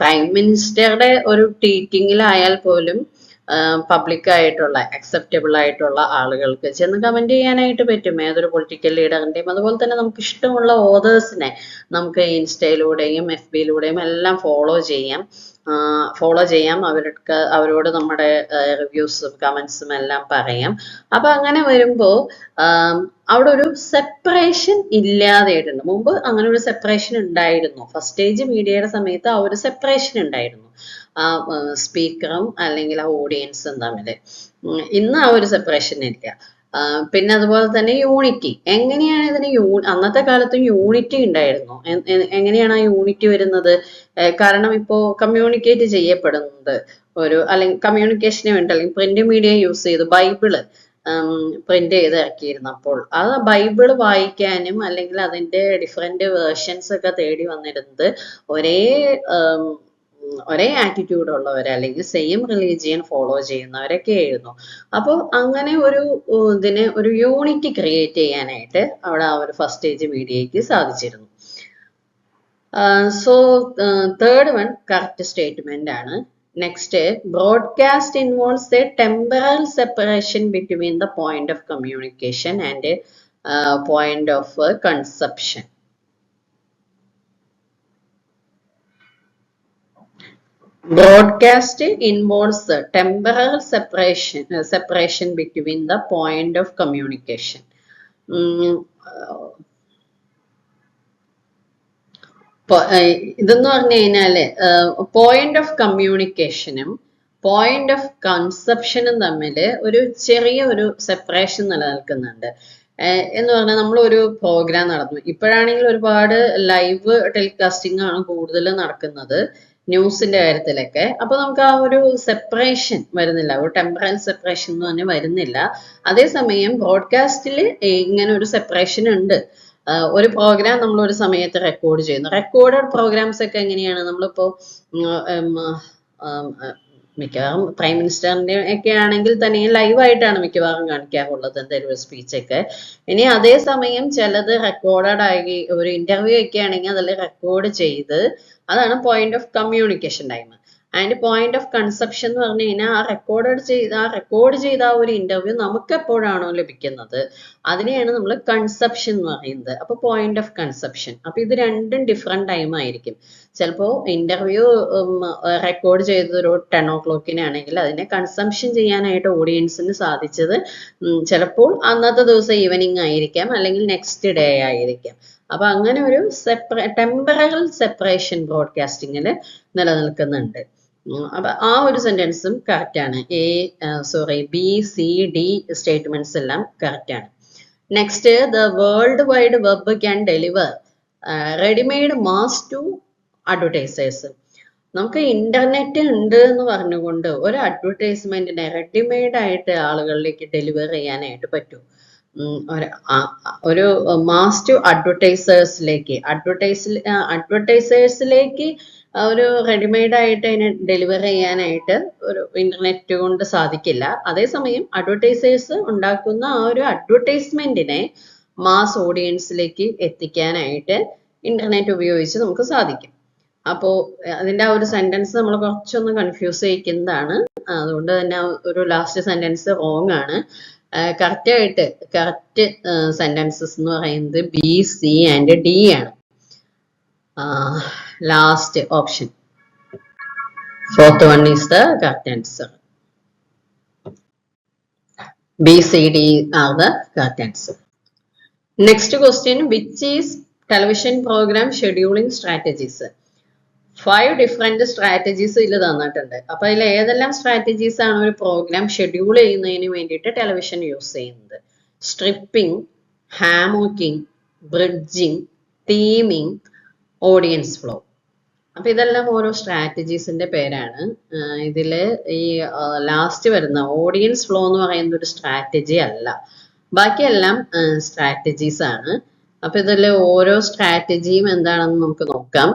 പ്രൈം മിനിസ്റ്ററുടെ ഒരു ടീച്ചിങ്ങിലായാൽ പോലും പബ്ലിക് ആയിട്ടുള്ള അക്സെപ്റ്റബിൾ ആയിട്ടുള്ള ആളുകൾക്ക് ചെന്ന് കമന്റ് ചെയ്യാനായിട്ട് പറ്റും, ഏതൊരു പൊളിറ്റിക്കൽ ലീഡറിന്റെയും. അതുപോലെ തന്നെ നമുക്ക് ഇഷ്ടമുള്ള ഓതേഴ്സിനെ നമുക്ക് ഇൻസ്റ്റയിലൂടെയും FBയിലൂടെയും എല്ലാം ഫോളോ ചെയ്യാം. അവരോട് നമ്മുടെ റിവ്യൂസും കമന്റ്സും എല്ലാം പറയാം. അപ്പൊ അങ്ങനെ വരുമ്പോ അവിടെ ഒരു സെപ്പറേഷൻ ഇല്ലാതെയായിട്ടുണ്ട്. മുമ്പ് അങ്ങനെ ഒരു സെപ്പറേഷൻ ഉണ്ടായിരുന്നു. ഫസ്റ്റ് സ്റ്റേജ് മീഡിയയുടെ സമയത്ത് ആ ഒരു സെപ്പറേഷൻ ഉണ്ടായിരുന്നു, ആ സ്പീക്കറും അല്ലെങ്കിൽ ആ ഓഡിയൻസും തമ്മിൽ. ഇന്ന് ആ ഒരു സെപ്പറേഷൻ ഇല്ല. പിന്നെ അതുപോലെ തന്നെ യൂണിറ്റി, എങ്ങനെയാണ് ഇതിന് അന്നത്തെ കാലത്തും യൂണിറ്റി ഉണ്ടായിരുന്നു. എങ്ങനെയാണ് ആ യൂണിറ്റി വരുന്നത്? കാരണം ഇപ്പോ കമ്മ്യൂണിക്കേറ്റ് ചെയ്യപ്പെടുന്നത് അല്ലെങ്കിൽ കമ്മ്യൂണിക്കേഷന് വേണ്ടി അല്ലെങ്കിൽ പ്രിന്റ് മീഡിയ യൂസ് ചെയ്ത് ബൈബിള് പ്രിന്റ് ചെയ്ത് ഇറക്കിയിരുന്നപ്പോൾ ആ ബൈബിള് വായിക്കാനും അല്ലെങ്കിൽ അതിന്റെ ഡിഫറെന്റ് വേർഷൻസ് ഒക്കെ തേടി വന്നിരുന്നത് ഒരേ ആറ്റിറ്റ്യൂഡ് ഉള്ളവർ അല്ലെങ്കിൽ സെയിം റിലീജിയൻ ഫോളോ ചെയ്യുന്നവരൊക്കെ ആയിരുന്നു. അപ്പോൾ അങ്ങനെ ഒരു യൂണിറ്റി ക്രിയേറ്റ് ചെയ്യാനായിട്ട് അവിടെ ആ ഒരു ഫസ്റ്റ് സ്റ്റേജ് മീഡിയയ്ക്ക് സാധിച്ചിരുന്നു. So third one correct statement ആണ്. Next, broadcast involves a temporal separation between the point of communication and point of consumption. Broadcast involves a temporal separation between the point of communication. ഇതെന്ന് പറഞ്ഞു കഴിഞ്ഞാല് point of കമ്മ്യൂണിക്കേഷനും point of കൺസെപ്ഷനും തമ്മിൽ ചെറിയ ഒരു separation നിലനിൽക്കുന്നുണ്ട്. എന്ന് പറഞ്ഞാൽ നമ്മൾ ഒരു പ്രോഗ്രാം നടന്നു, ഇപ്പോഴാണെങ്കിൽ ഒരുപാട് ലൈവ് ടെലികാസ്റ്റിംഗ് ആണ് കൂടുതൽ നടക്കുന്നത് ന്യൂസിന്റെ കാര്യത്തിലൊക്കെ. അപ്പൊ നമുക്ക് ആ ഒരു സെപ്പറേഷൻ വരുന്നില്ല, ഒരു ടെമ്പറൽ സെപ്പറേഷൻ എന്ന് പറഞ്ഞാൽ വരുന്നില്ല. അതേസമയം ബ്രോഡ്കാസ്റ്റിൽ ഇങ്ങനെ ഒരു സെപ്പറേഷൻ ഉണ്ട്. ഒരു പ്രോഗ്രാം നമ്മൾ ഒരു സമയത്ത് റെക്കോർഡ് ചെയ്യുന്നു. റെക്കോർഡഡ് പ്രോഗ്രാംസ് ഒക്കെ എങ്ങനെയാണ്? നമ്മളിപ്പോ മിക്കവാറും പ്രൈം മിനിസ്റ്ററിന്റെ ഒക്കെ ആണെങ്കിൽ തന്നെ ലൈവായിട്ടാണ് മിക്കവാറും കാണിക്കാറുള്ളത് എന്തെങ്കിലും ഒരു സ്പീച്ചൊക്കെ. ഇനി അതേസമയം ചിലത് റെക്കോർഡഡ് ആയി, ഒരു ഇന്റർവ്യൂ ഒക്കെ ആണെങ്കിൽ അതിൽ റെക്കോർഡ് ചെയ്ത്, അതാണ് point of communication time. And point of conception എന്ന് പറഞ്ഞു കഴിഞ്ഞാൽ ആ റെക്കോർഡ് ചെയ്ത ആ ഒരു ഇന്റർവ്യൂ നമുക്ക് എപ്പോഴാണോ ലഭിക്കുന്നത് അതിനെയാണ് നമ്മൾ കൺസെപ്ഷൻ എന്ന് പറയുന്നത്. അപ്പൊ പോയിന്റ് ഓഫ് കൺസെപ്ഷൻ. അപ്പൊ ഇത് രണ്ടും ഡിഫറെന്റ് ടൈം ആയിരിക്കും. ചിലപ്പോ ഇന്റർവ്യൂ റെക്കോർഡ് ചെയ്തത് ഒരു 10 o'clock ആണെങ്കിൽ അതിനെ കൺസംഷൻ ചെയ്യാനായിട്ട് ഓഡിയൻസിന് സാധിച്ചത് ചിലപ്പോൾ അന്നത്തെ ദിവസം ഈവനിങ് ആയിരിക്കാം, അല്ലെങ്കിൽ നെക്സ്റ്റ് ഡേ ആയിരിക്കാം. അപ്പൊ അങ്ങനെ ഒരു ടെമ്പറൽ സെപ്പറേഷൻ ബ്രോഡ്കാസ്റ്റിങ്ങിൽ നിലനിൽക്കുന്നുണ്ട്. അപ്പൊ ആ ഒരു സെന്റൻസും കറക്റ്റ് ആണ്. BCD സ്റ്റേറ്റ്മെന്റ്സ് എല്ലാം കറക്റ്റ് ആണ്. Next, the world wide web can deliver readymade mass to advertisers. നമുക്ക് ഇന്റർനെറ്റ് ഉണ്ട് എന്ന് പറഞ്ഞുകൊണ്ട് ഒരു അഡ്വർടൈസ്മെന്റിനെ റെഡിമെയ്ഡ് ആയിട്ട് ആളുകളിലേക്ക് ഡെലിവർ ചെയ്യാനായിട്ട് പറ്റും. ഒരു മാസ് ടു അഡ്വർടൈസേഴ്സിലേക്ക് ഒരു റെഡിമെയ്ഡ് ആയിട്ട് അതിനെ ഡെലിവർ ചെയ്യാനായിട്ട് ഒരു ഇന്റർനെറ്റ് കൊണ്ട് സാധിക്കില്ല. അതേസമയം അഡ്വർടൈസേഴ്സ് ഉണ്ടാക്കുന്ന ആ ഒരു അഡ്വർടൈസ്മെന്റിനെ മാസ് ഓഡിയൻസിലേക്ക് എത്തിക്കാനായിട്ട് ഇന്റർനെറ്റ് ഉപയോഗിച്ച് നമുക്ക് സാധിക്കും. അപ്പോൾ അതിന്റെ ആ ഒരു സെന്റൻസ് നമ്മൾ കുറച്ചൊന്ന് കൺഫ്യൂസ് ചെയ്യിക്കുന്നതാണ്. അതുകൊണ്ട് തന്നെ ഒരു ലാസ്റ്റ് സെന്റൻസ് റോങ് ആണ്. കറക്റ്റ് സെന്റൻസസ് എന്ന് പറയുന്നത് B, C ആൻഡ് D ആണ്. Last option, fourth one is the correct answer. B, C, D are the correct answer. Next question, which is television program scheduling strategies? 5 different strategies ഇതിൽ തന്നിട്ടുണ്ട്. അപ്പൊ അതിൽ ഏതെല്ലാം strategies ആണ് ഒരു പ്രോഗ്രാം ഷെഡ്യൂൾ ചെയ്യുന്നതിന് വേണ്ടിയിട്ട് ടെലിവിഷൻ യൂസ് ചെയ്യുന്നത്? Stripping, hammocking, bridging, theming, audience flow. അപ്പൊ ഇതെല്ലാം ഓരോ സ്ട്രാറ്റജീസിന്റെ പേരാണ്. ഇതില് ഈ ലാസ്റ്റ് വരുന്ന ഓഡിയൻസ് ഫ്ലോ എന്ന് പറയുന്ന ഒരു സ്ട്രാറ്റജി അല്ല, ബാക്കിയെല്ലാം സ്ട്രാറ്റജീസ് ആണ്. അപ്പൊ ഇതിൽ ഓരോ സ്ട്രാറ്റജിയും എന്താണെന്ന് നമുക്ക് നോക്കാം.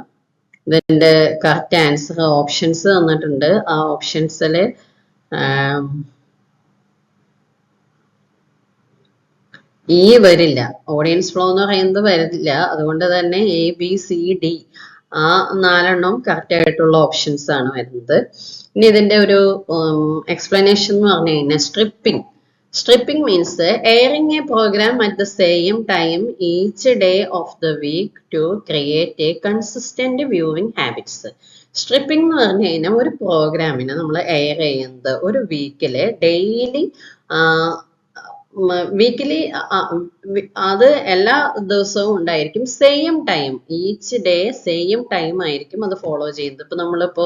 ഇതിന്റെ കറക്റ്റ് ആൻസർ ഓപ്ഷൻസ് തന്നിട്ടുണ്ട്. ആ ഓപ്ഷൻസില് വരില്ല, ഓഡിയൻസ് ഫ്ലോ എന്ന് പറയുന്നത് വരില്ല. അതുകൊണ്ട് തന്നെ A, B, C, D ആ 4 കറക്റ്റ് ആയിട്ടുള്ള ഓപ്ഷൻസ് ആണ് വരുന്നത്. ഇനി ഇതിന്റെ ഒരു എക്സ്പ്ലനേഷൻ എന്ന് പറഞ്ഞു കഴിഞ്ഞാൽ stripping. Stripping means airing a program at the same time each day of the week to create a consistent viewing habits. Stripping എന്ന് പറഞ്ഞു കഴിഞ്ഞാൽ ഒരു പ്രോഗ്രാമിനെ നമ്മൾ എയർ ചെയ്യുന്നത് ഒരു വീക്കില് ഡെയിലി വീക്കിലി അത് എല്ലാ ദിവസവും ഉണ്ടായിരിക്കും. Same time, each day same time ആയിരിക്കും അത് ഫോളോ ചെയ്യുന്നത്. ഇപ്പൊ നമ്മളിപ്പോ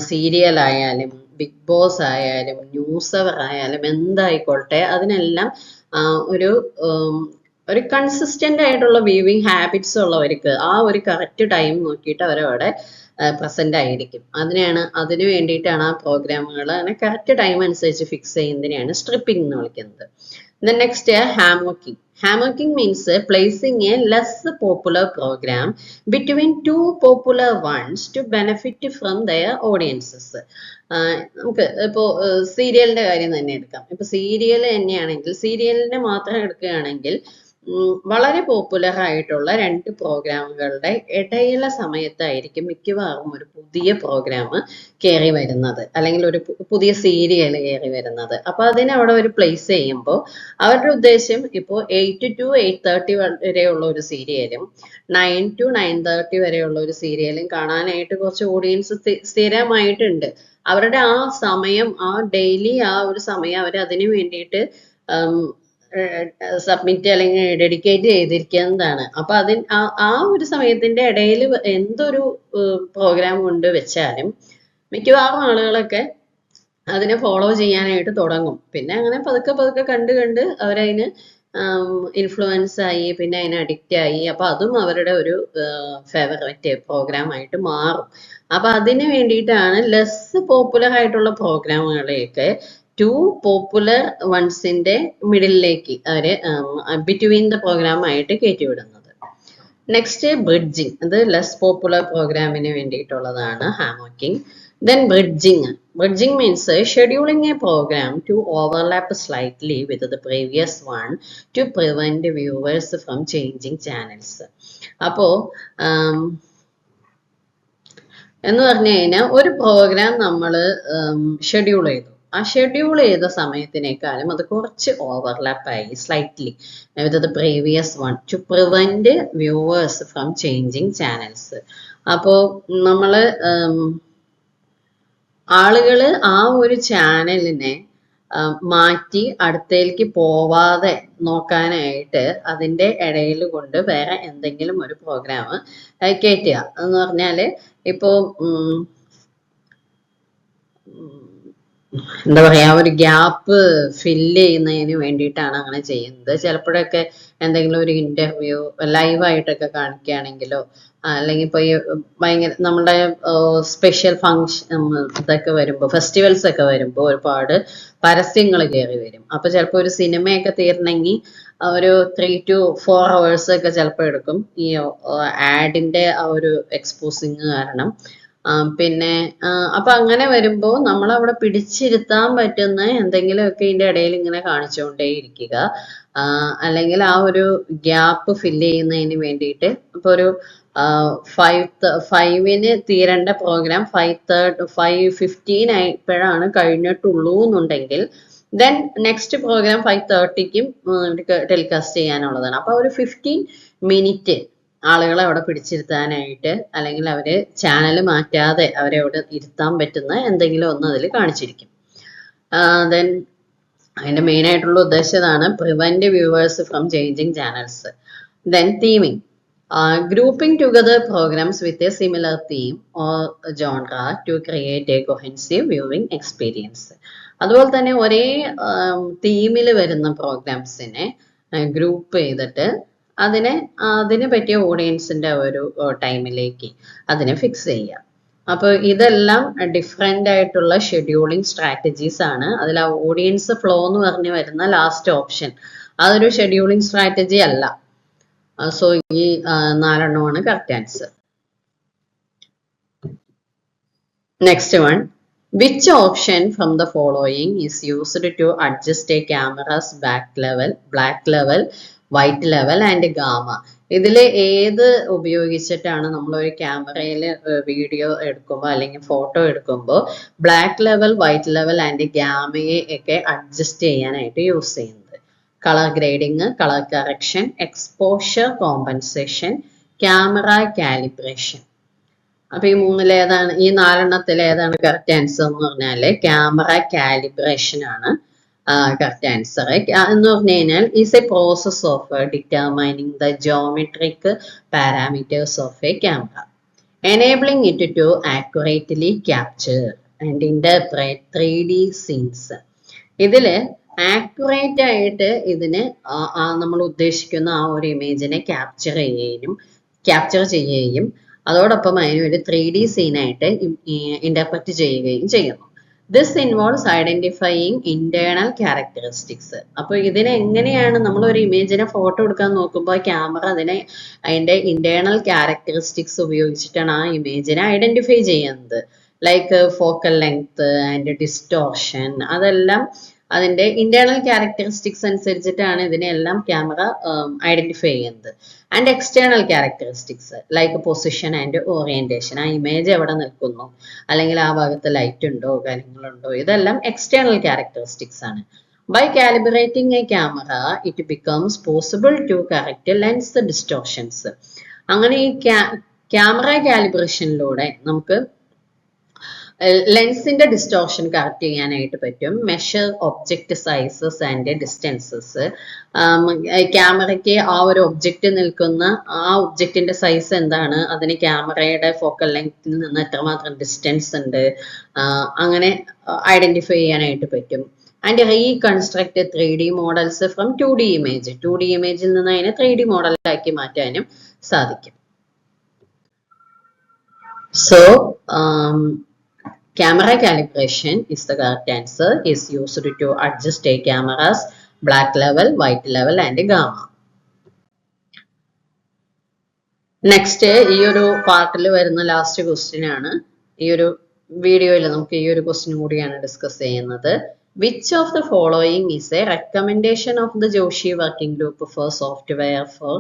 സീരിയൽ ആയാലും ബിഗ് ബോസ് ആയാലും ന്യൂസ് അവർ ആയാലും എന്തായിക്കോട്ടെ അതിനെല്ലാം ഒരു ഒരു കൺസിസ്റ്റന്റ് ആയിട്ടുള്ള വ്യൂവിങ് ഹാബിറ്റ്സ് ഉള്ളവർക്ക് ആ ഒരു കറക്റ്റ് ടൈം നോക്കിയിട്ട് അവരവിടെ പ്രസന്റ് ആയിരിക്കും. അതിനു വേണ്ടിയിട്ടാണ് ആ പ്രോഗ്രാമുകൾ അങ്ങനെ കറക്റ്റ് ടൈം അനുസരിച്ച് ഫിക്സ് ചെയ്യുന്നതിനെയാണ് സ്ട്രിപ്പിംഗ് എന്ന് വിളിക്കുന്നത്. Then next hammocking. Hammocking means placing a less popular program between two popular ones to benefit from their audiences. നമുക്ക് ഇപ്പോൾ സീരിയലിന്റെ കാര്യം തന്നെ എടുക്കാം. ഇപ്പൊ സീരിയൽ തന്നെയാണെങ്കിൽ സീരിയലിനെ മാത്രം എടുക്കുകയാണെങ്കിൽ വളരെ പോപ്പുലർ ആയിട്ടുള്ള 2 പ്രോഗ്രാമുകളുടെ ഇടയിലെ സമയത്തായിരിക്കും മിക്കവാറും ഒരു പുതിയ പ്രോഗ്രാം കയറി വരുന്നത്, അല്ലെങ്കിൽ ഒരു പുതിയ സീരിയൽ കയറി വരുന്നത്. അപ്പൊ അതിനെ അവിടെ ഒരു പ്ലേസ് ചെയ്യുമ്പോൾ അവരുടെ ഉദ്ദേശം ഇപ്പോൾ 8 to 8:30 വരെയുള്ള ഒരു സീരിയലും 9 to 9:30 വരെയുള്ള ഒരു സീരിയലും കാണാനായിട്ട് കുറച്ച് ഓഡിയൻസ് സ്ഥിരമായിട്ടുണ്ട്. അവരുടെ ആ സമയം, ആ ഡെയിലി ആ ഒരു സമയം അവർ അതിനു വേണ്ടിയിട്ട് സബ്മിറ്റ് അല്ലെങ്കിൽ ഡെഡിക്കേറ്റ് ചെയ്തിരിക്കുന്നതാണ്. അപ്പൊ ആ ഒരു സമയത്തിന്റെ ഇടയിൽ എന്തൊരു പ്രോഗ്രാം കൊണ്ട് വെച്ചാലും മിക്കവാറും ആളുകളൊക്കെ അതിനെ ഫോളോ ചെയ്യാനായിട്ട് തുടങ്ങും. പിന്നെ അങ്ങനെ പതുക്കെ പതുക്കെ കണ്ട് അവരതിന് ഇൻഫ്ലുവൻസ് ആയി, പിന്നെ അതിന് അഡിക്റ്റ് ആയി. അപ്പൊ അതും അവരുടെ ഒരു ഫേവറേറ്റ് പ്രോഗ്രാം ആയിട്ട് മാറും. അപ്പൊ അതിന് വേണ്ടിയിട്ടാണ് ലെസ് പോപ്പുലർ ആയിട്ടുള്ള പ്രോഗ്രാമുകളെയൊക്കെ 2 പോപ്പുലർ വൺസിന്റെ മിഡിലേക്ക് അവര് ബിറ്റ്വീൻ ദ പ്രോഗ്രാം ആയിട്ട് കയറ്റിവിടുന്നത്. Next bridging. അത് ലെസ് പോപ്പുലർ പ്രോഗ്രാമിന് വേണ്ടിയിട്ടുള്ളതാണ് ഹാമോക്കിംഗ്. Then bridging. Bridging means scheduling a program to overlap slightly with the previous one to prevent viewers from changing channels. അപ്പോ എന്ന് പറഞ്ഞു കഴിഞ്ഞാൽ ഒരു പ്രോഗ്രാം നമ്മൾ ഷെഡ്യൂൾ ചെയ്തു. ആ ഷെഡ്യൂൾ ചെയ്ത സമയത്തിനേക്കാളും അത് കുറച്ച് ഓവർലാപ്പ് ആയി slightly with the previous one two prevent viewers from changing channels. അപ്പോൾ നമ്മൾ ആളുകള് ആ ഒരു ചാനലിനെ മാറ്റി അടുത്തേക്ക് പോവാതെ നോക്കാനായിട്ട് അതിന്റെ ഇടയിൽ കൊണ്ട് വേറെ എന്തെങ്കിലും ഒരു പ്രോഗ്രാം കയറ്റുക എന്ന് പറഞ്ഞാല് ഇപ്പോ എന്താ പറയാ, ഒരു ഗ്യാപ്പ് ഫില്ല് ചെയ്യുന്നതിന് വേണ്ടിയിട്ടാണ് അങ്ങനെ ചെയ്യുന്നത്. ചിലപ്പോഴൊക്കെ എന്തെങ്കിലും ഒരു ഇന്റർവ്യൂ ലൈവായിട്ടൊക്കെ കാണിക്കുകയാണെങ്കിലോ അല്ലെങ്കിൽ ഇപ്പൊ ഈ ഭയങ്കര നമ്മുടെ സ്പെഷ്യൽ ഫങ്ഷൻ ഇതൊക്കെ വരുമ്പോൾ, ഫെസ്റ്റിവൽസ് ഒക്കെ വരുമ്പോൾ ഒരുപാട് പരസ്യങ്ങൾ കയറി വരും. അപ്പൊ ചിലപ്പോൾ ഒരു സിനിമയൊക്കെ തീർന്നെങ്കിൽ ഒരു 3 to 4 hours ഒക്കെ ചിലപ്പോൾ എടുക്കും ഈ ആഡിന്റെ ആ ഒരു എക്സ്പോസിങ് കാരണം. പിന്നെ അപ്പൊ അങ്ങനെ വരുമ്പോ നമ്മൾ അവിടെ പിടിച്ചിരുത്താൻ പറ്റുന്ന എന്തെങ്കിലുമൊക്കെ ഇതിന്റെ ഇടയിൽ ഇങ്ങനെ കാണിച്ചുകൊണ്ടേ ഇരിക്കുക. അല്ലെങ്കിൽ ആ ഒരു ഗ്യാപ്പ് ഫില്ല് ചെയ്യുന്നതിന് വേണ്ടിയിട്ട് ഇപ്പൊ ഒരു 5:05 തീരേണ്ട പ്രോഗ്രാം 5:15 ആയപ്പോഴാണ് കഴിഞ്ഞിട്ടുള്ളൂ എന്നുണ്ടെങ്കിൽ ദെൻ നെക്സ്റ്റ് പ്രോഗ്രാം 5:30ക്കും ടെലികാസ്റ്റ് ചെയ്യാനുള്ളതാണ്. അപ്പൊ ഒരു 15 മിനിറ്റ് ആളുകളെ അവിടെ പിടിച്ചിരുത്താനായിട്ട്, അല്ലെങ്കിൽ അവര് ചാനൽ മാറ്റാതെ അവരെ അവിടെ ഇരുത്താൻ പറ്റുന്ന എന്തെങ്കിലും ഒന്ന് അതിൽ കാണിച്ചിരിക്കും. ദെൻ അതിന്റെ മെയിൻ ആയിട്ടുള്ള ഉദ്ദേശമാണ് prevent viewers from changing channels. Then theming. Grouping together programs with a similar theme or genre to create a cohesive viewing experience. അതുപോലെ തന്നെ ഒരേ തീമിൽ വരുന്ന പ്രോഗ്രാംസിനെ ഗ്രൂപ്പ് ചെയ്തിട്ട് അതിനെ പറ്റിയ ഓഡിയൻസിന്റെ ഒരു ടൈമിലേക്ക് അതിനെ ഫിക്സ് ചെയ്യുക. അപ്പോൾ ഇതെല്ലാം ഡിഫറെന്റ് ആയിട്ടുള്ള ഷെഡ്യൂളിംഗ് സ്ട്രാറ്റജീസ് ആണ്. അതിൽ ആ ഓഡിയൻസ് ഫ്ലോ എന്ന് പറഞ്ഞു വരുന്ന ലാസ്റ്റ് ഓപ്ഷൻ അതൊരു ഷെഡ്യൂളിംഗ് സ്ട്രാറ്റജി അല്ല. സോ ഈ 4 correct answer. Next one. Which option from the following is used to adjust a camera's black level, white level and gamma ഇതിൽ ഏത് ഉപയോഗിച്ചിട്ടാണ് നമ്മൾ ഒരു ക്യാമറയിൽ വീഡിയോ എടുക്കുമ്പോൾ അല്ലെങ്കിൽ ഫോട്ടോ എടുക്കുമ്പോൾ black level, white level and ഗാമയെ ഒക്കെ അഡ്ജസ്റ്റ് ചെയ്യാനായിട്ട് യൂസ് ചെയ്യുന്നത്? Colour grading, colour correction, exposure compensation, camera calibration. അപ്പൊ ഈ മൂന്നിലേതാണ്, ഈ നാലെണ്ണത്തിൽ ഏതാണ് കറക്റ്റ് ആൻസർ എന്ന് പറഞ്ഞാല് ക്യാമറ കാലിബ്രേഷൻ ആണ് കറക്റ്റ് ആൻസർ. എന്ന് പറഞ്ഞു കഴിഞ്ഞാൽ is A process of determining the geometric parameters of A camera, enabling it to accurately capture and interpret 3D scenes. ഇതില് ആക്യുറേറ്റ് ആയിട്ട് ഇതിനെ നമ്മൾ ഉദ്ദേശിക്കുന്ന ആ ഒരു ഇമേജിനെ ക്യാപ്ചർ ചെയ്യുകയും അതോടൊപ്പം അതിനൊരു 3D സീനായിട്ട് ഇന്റർപ്രറ്റ് ചെയ്യുകയും ചെയ്യുന്നു. This involves identifying internal characteristics. അപ്പോൾ ഇതിനെ എങ്ങനെയാണ് നമ്മൾ ഒരു ഇമേജിനെ ഫോട്ടോ എടുക്കാൻ നോക്കുമ്പോൾ ക്യാമറ അതിന്റെ ഇന്റേണൽ ക്യാരക്ടറിസ്റ്റിക്സ് ഉപയോഗിച്ചിട്ടാണ് ആ ഇമേജിനെ ഐഡന്റിഫൈ ചെയ്യുന്നത്. Like focal length and distortion, അതെല്ലാം അതിന്റെ ഇന്റേണൽ ക്യാരക്ടറിസ്റ്റിക്സ് അനുസരിച്ചിട്ടാണ് ഇതിനെല്ലാം ക്യാമറ ഐഡന്റിഫൈ ചെയ്യുന്നത്. And external characteristics like position and orientation, ആ ഇമേജ് എവിടെ നിൽക്കുന്നു, അല്ലെങ്കിൽ ആ ഭാഗത്ത് ലൈറ്റ് ഉണ്ടോ കാര്യങ്ങളുണ്ടോ, ഇതെല്ലാം എക്സ്റ്റേണൽ ക്യാരക്ടറിസ്റ്റിക്സ് ആണ്. By calibrating a camera it becomes possible to correct lens distortions. അങ്ങനെ ഈ ക്യാമറ കാലിബ്രേഷനിലൂടെ നമുക്ക് ലെൻസിന്റെ ഡിസ്റ്റോർഷൻ കറക്റ്റ് ചെയ്യാനായിട്ട് പറ്റും. Measure object sizes and distances. ക്യാമറയ്ക്ക് ആ ഒരു ഒബ്ജക്റ്റ് നിൽക്കുന്ന ആ ഒബ്ജക്റ്റിന്റെ സൈസ് എന്താണ്, അതിന് ക്യാമറയുടെ ഫോക്കൽ ലെങ്ത്തിൽ നിന്ന് എത്രമാത്രം ഡിസ്റ്റൻസ് ഉണ്ട്, അങ്ങനെ ഐഡന്റിഫൈ ചെയ്യാനായിട്ട് പറ്റും. And reconstruct 3D models from 2D image. 2D ഇമേജിൽ നിന്ന് അതിനെ 3D മോഡലാക്കി മാറ്റാനും സാധിക്കും. So camera calibration is the correct answer, is used to adjust a camera's black level, white level and gamma. Next, ഈ ഒരു പാർട്ടിൽ വരുന്ന ലാസ്റ്റ് ക്വസ്റ്റ്യൻ ആണ്. ഈ ഒരു വീഡിയോയിൽ നമുക്ക് ഈ ഒരു ക്വസ്റ്റ്യൻ കൂടിയാണ് ഡിസ്കസ് ചെയ്യുന്നത്. Which of the following is a recommendation of the Joshi working group for software for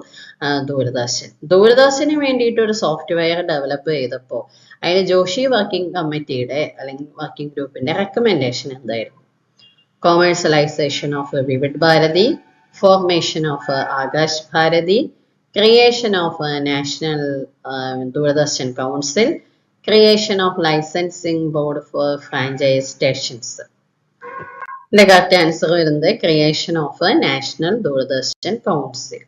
Doordarshan? ദൂരദർശന് വേണ്ടിയിട്ട് ഒരു സോഫ്റ്റ്വെയർ ഡെവലപ്പ് ചെയ്തപ്പോൾ അതിന് ജോഷി വർക്കിംഗ് കമ്മിറ്റിയുടെ അല്ലെങ്കിൽ വർക്കിംഗ് ഗ്രൂപ്പിന്റെ റെക്കമെൻഡേഷൻ എന്തായിരുന്നു? Commercialisation of Vividh Bharati, formation of Akash Bharati, creation of national Doordarshan council, creation of licensing board for franchise stations. ഇതിന്റെ correct answer വരുന്നത് creation of national Doordarshan council.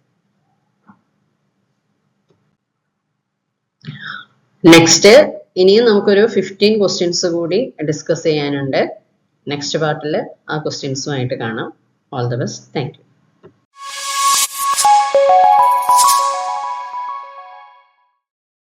Next ഇനിയും നമുക്കൊരു 15 ക്വസ്റ്റ്യൻസ് കൂടി ഡിസ്കസ് ചെയ്യാനുണ്ട്. നെക്സ്റ്റ് പാർട്ടിൽ ആ ക്വസ്റ്റ്യൻസുമായിട്ട് കാണാം. All the best. Thank you.